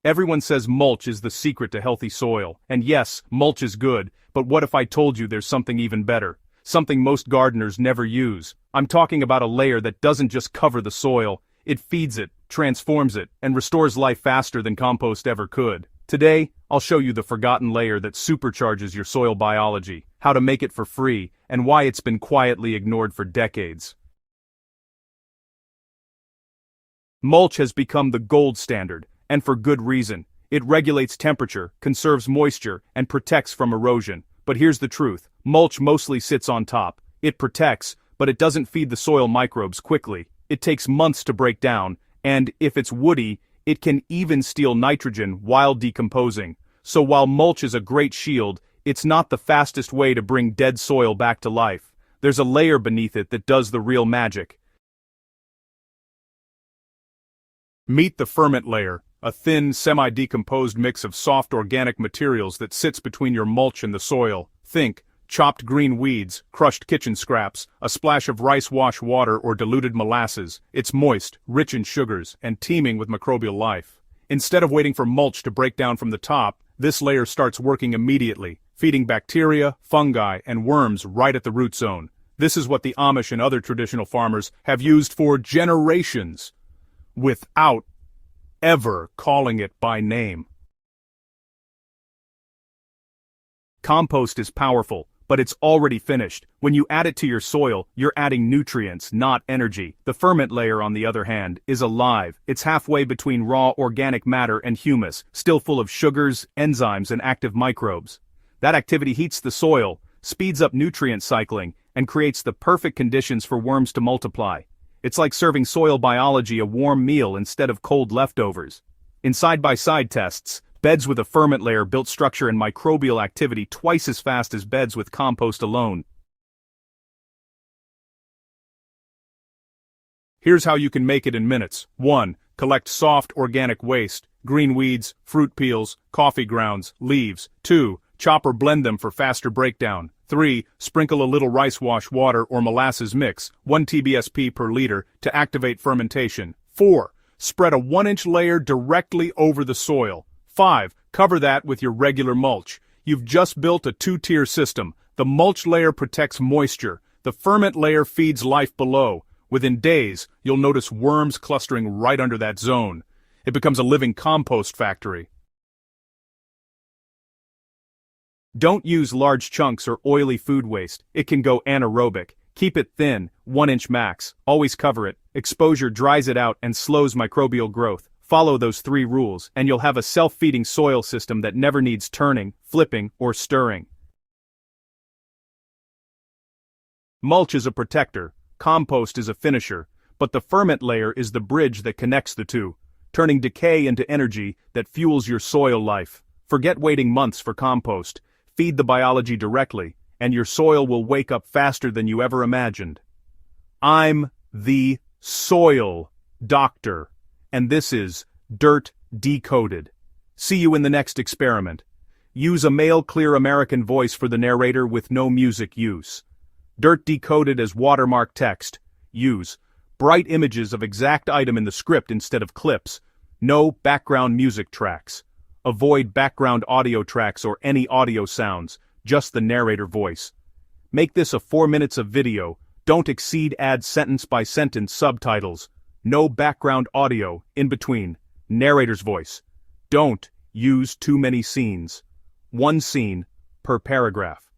Everyone says mulch is the secret to healthy soil, and yes, mulch is good, but what if I told you there's something even better? Something most gardeners never use. I'm talking about a layer that doesn't just cover the soil, it feeds it, transforms it, and restores life faster than compost ever could. Today, I'll show you the forgotten layer that supercharges your soil biology, how to make it for free, and why it's been quietly ignored for decades. Mulch has become the gold standard, and for good reason. It regulates temperature, conserves moisture, and protects from erosion. But here's the truth, mulch mostly sits on top. It protects, but it doesn't feed the soil microbes quickly. It takes months to break down, and if it's woody, it can even steal nitrogen while decomposing. So while mulch is a great shield, it's not the fastest way to bring dead soil back to life. There's a layer beneath it that does the real magic. Meet the ferment layer, a thin, semi-decomposed mix of soft organic materials that sits between your mulch and the soil. Think chopped green weeds, crushed kitchen scraps, a splash of rice wash water or diluted molasses. It's moist, rich in sugars, and teeming with microbial life. Instead of waiting for mulch to break down from the top, this layer starts working immediately, feeding bacteria, fungi, and worms right at the root zone. This is what the Amish and other traditional farmers have used for generations, without ever calling it by name. Compost is powerful, but it's already finished. When you add it to your soil, you're adding nutrients, not energy. The ferment layer, on the other hand, is alive. It's halfway between raw organic matter and humus, still full of sugars, enzymes, and active microbes. That activity heats the soil, speeds up nutrient cycling, and creates the perfect conditions for worms to multiply. It's like serving soil biology a warm meal instead of cold leftovers. In side-by-side tests, beds with a ferment layer built structure and microbial activity twice as fast as beds with compost alone. Here's how you can make it in minutes. 1. Collect soft organic waste, green weeds, fruit peels, coffee grounds, leaves. 2. Chop or blend them for faster breakdown. 3. Sprinkle a little rice wash water or molasses mix, 1 TBSP per liter, to activate fermentation. 4. Spread a 1-inch layer directly over the soil. 5. Cover that with your regular mulch. You've just built a 2-tier system. The mulch layer protects moisture. The ferment layer feeds life below. Within days, you'll notice worms clustering right under that zone. It becomes a living compost factory. Don't use large chunks or oily food waste. It can go anaerobic. Keep it thin, 1-inch max. Always cover it. Exposure dries it out and slows microbial growth. Follow those 3 rules, and you'll have a self-feeding soil system that never needs turning, flipping, or stirring. Mulch is a protector, compost is a finisher, but the ferment layer is the bridge that connects the two, turning decay into energy that fuels your soil life. Forget waiting months for compost. Feed the biology directly, and your soil will wake up faster than you ever imagined. I'm the soil doctor, and this is Dirt Decoded. See you in the next experiment. Use a male clear American voice for the narrator with no music use. Dirt Decoded as watermark text. Use bright images of exact item in the script instead of clips. No background music tracks. Avoid background audio tracks or any audio sounds, just the narrator voice. Make this a 4 minutes of video. Don't exceed, add sentence by sentence subtitles. No background audio in between. Narrator's voice. Don't use too many scenes. 1 scene per paragraph.